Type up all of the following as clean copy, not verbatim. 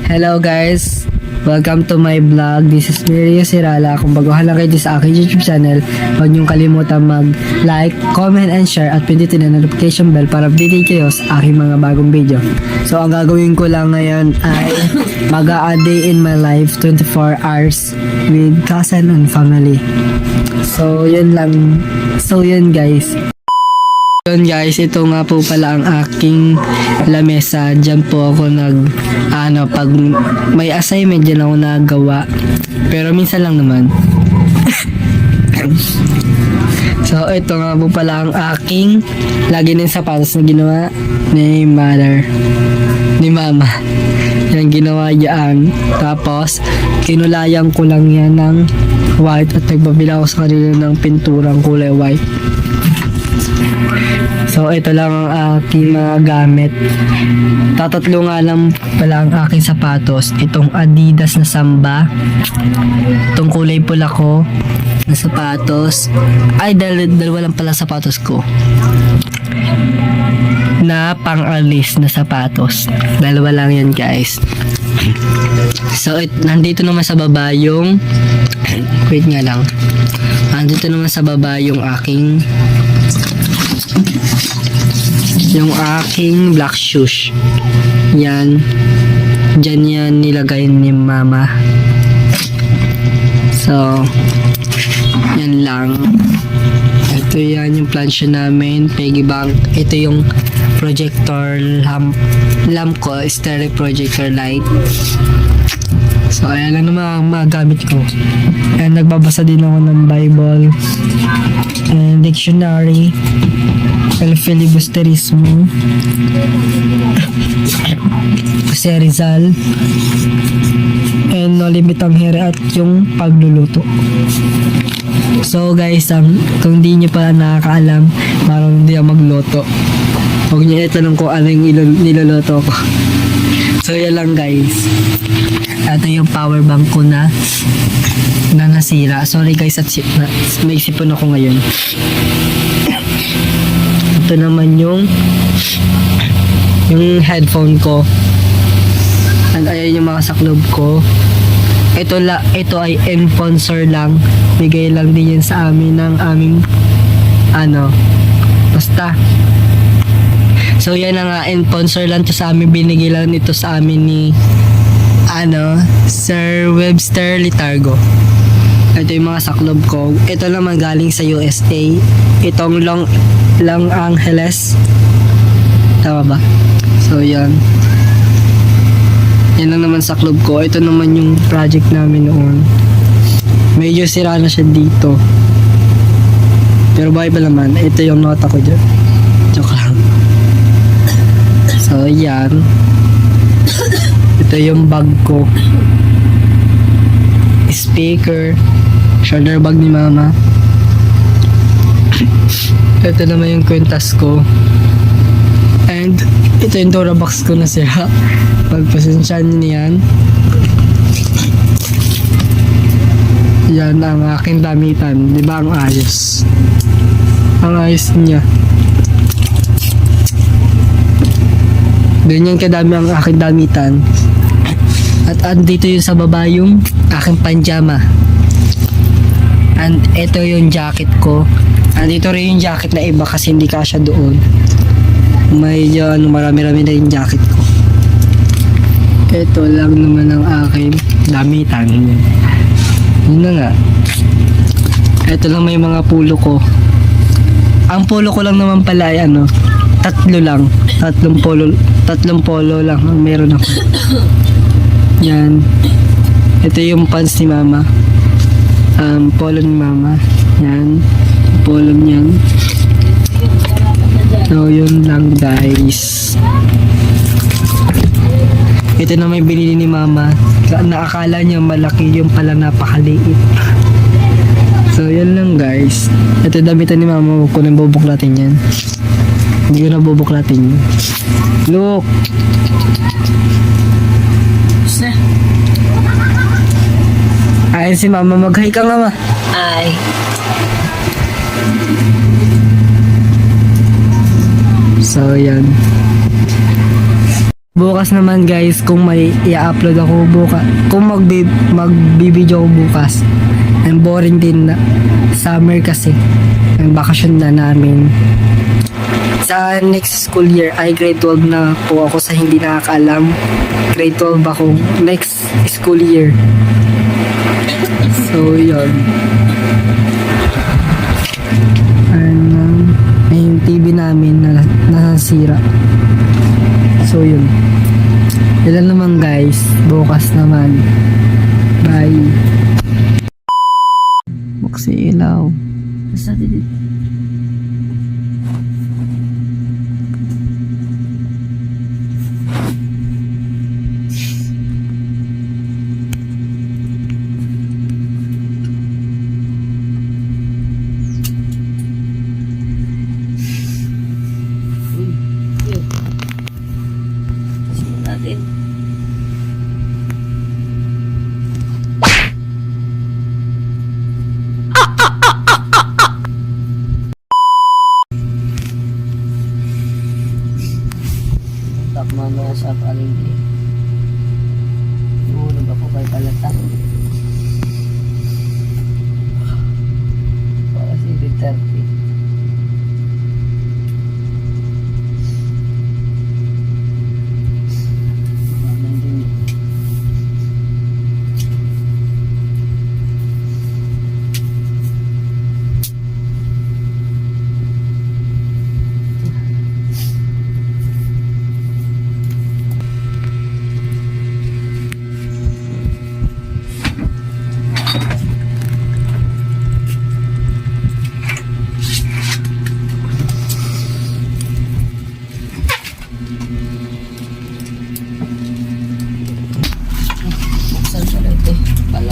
Hello guys! Welcome to my vlog. This is Mario Sirala. Kung baguhan lang kayo sa aking YouTube channel, huwag niyong kalimutan mag-like, comment, and share at pindutin ang notification bell para update kayo sa aking mga bagong video. So, ang gagawin ko lang ngayon ay mag-a day in my life 24 hours with cousin and family. So, yun lang. So, yun guys. Yun guys, ito nga po pala ang aking lamesa. Diyan po ako pag may assignment dyan ako nagawa. Pero minsan lang naman. So, ito nga po pala ang aking lagi ng sapatos na ginawa ni mama. Yan ginawa yan. Tapos, kinulayan ko lang yan ng white at nagbabila ako sa kanila ng pinturang kulay white. So, ito lang ang aking mga gamit. Tatatlo nga lang pala ang aking sapatos. Itong Adidas na Samba. Itong kulay pula ko na sapatos. Ay, dalawa lang pala sapatos ko. Na pang-alis na sapatos. Dalawa lang yan, guys. So, nandito naman sa baba yung... Wait nga lang. Nandito naman sa baba yung aking black shoes. Yan. Diyan yan nilagay ni mama. So, yan lang. Ito yan yung plancha namin. Piggy bank. Ito yung projector lamp ko. Stereo projector light. So, ayan lang naman ang mga gamit ko. And nagbabasa din ako ng Bible and dictionary, el filibusterismo, si Rizal, and no limit ang here at yung pagluluto. So guys, kung di nyo pala nakakaalam, marunong hindi ako magluto. Huwag nyo itanong kung ano yung niluluto ko. So yan lang guys. Ito yung power bank ko na nasira. Sorry guys at may sipon ako ngayon. Ito naman yung headphone ko. And ayan yung mga saklob ko. Ito ay sponsor lang. Bigay lang din yan sa amin ng aming basta. So yan na nga, sponsor lang to sa amin. Binigay lang ito sa amin ni Sir Webster Litargo. Ito yung mga saklob ko. Ito naman galing sa USA. Itong Long Angeles. Tama ba? So yan. Yan lang naman saklob ko. Ito naman yung project namin noon. Medyo sira na siya dito. Pero buhay pa naman. Ito yung nota ko dyan. Joke lang. So yan. Ito yung bag ko. Speaker. Shoulder bag ni mama. Ito naman yung kwintas ko. And ito yung Dora box ko na sira. Pagpasensyahan nyo niyan. Yan ang aking damitan. Diba ang ayos? Ang ayos niya. Ganyan kadami ang aking damitan. At andito yung sa baba yung aking panjama. And ito yung jacket ko. Andito rin yung jacket na iba kasi hindi kasya doon. Medyo marami-rami na yung jacket ko. Ito lang naman ang aking damitan. Yun na nga. Ito lang may mga pulo ko. Ang polo ko lang naman pala ay tatlo lang. Tatlong polo lang ang meron ako. Yan. Ito yung pants ni mama. Polo ni mama. Yan. Polo niyan. So, yun lang guys. Ito na may binili ni mama. Naakala niya malaki, yung pala napakaliit. So, yan lang guys. Ito damitan ni mama. Huwag ko nang bubuklatin yan. Hindi ko na bubuklatin yan. Look! Ay, si mama. Mag-hi ka nga ma. Ay. So, yan. Bukas naman guys, kung may i-upload ako bukas, kung magbibideo ako bukas, ang boring din na summer kasi, ang bakasyon na namin. Sa next school year ay grade 12 na po ako sa hindi nakakaalam. Grade 12 ako next school year. So, yun. Yung TV namin na nasasira. So, yun. Ilan naman guys. Bukas naman. Bye. Buksi ilaw. Basta dito. Natin. Tak mamaya sa palengke. Hulog ako kay Kalata. Para si Duterte.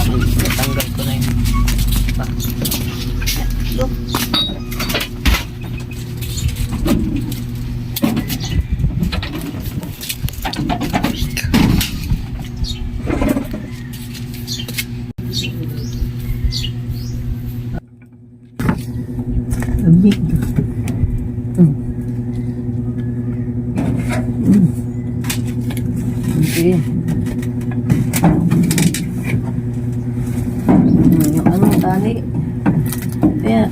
Natanggal ko na yun. Big. Okay. Yung anong tali? Kaya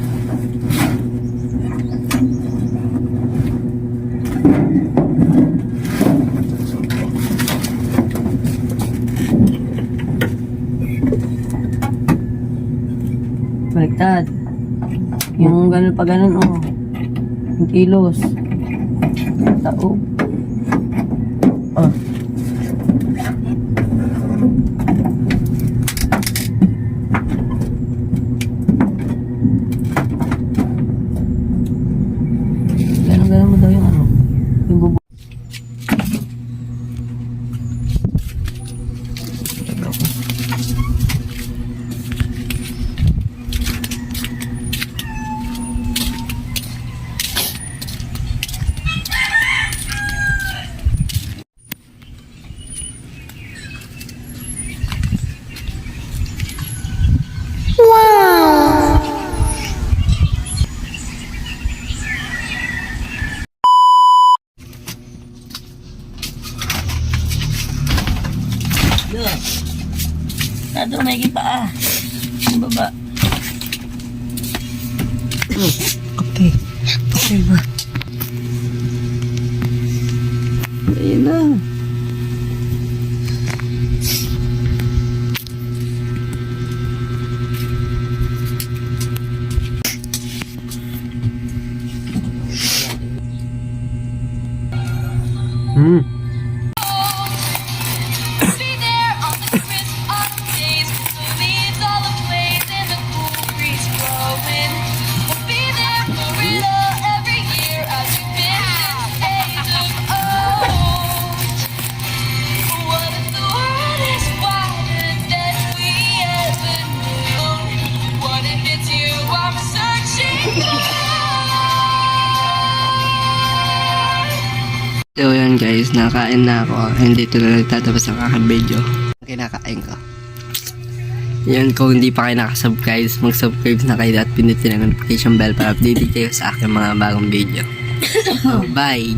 baliktad. Yung ganun pa ganun, oh. Yung kilos. Tao. Oh. Ganun mo daw yung ano. Yung bubo. Nado may kita Ang baba. Okay. Okay ba? Ayun na. So yun guys, nakain na ako and dito na nagtatapos ang aking video. Kinakain ko. Yan, kung hindi pa kayo nakasubscribe, mag-subscribe na kayo at pinutin ang notification bell para update kayo sa aking mga bagong video. So, bye!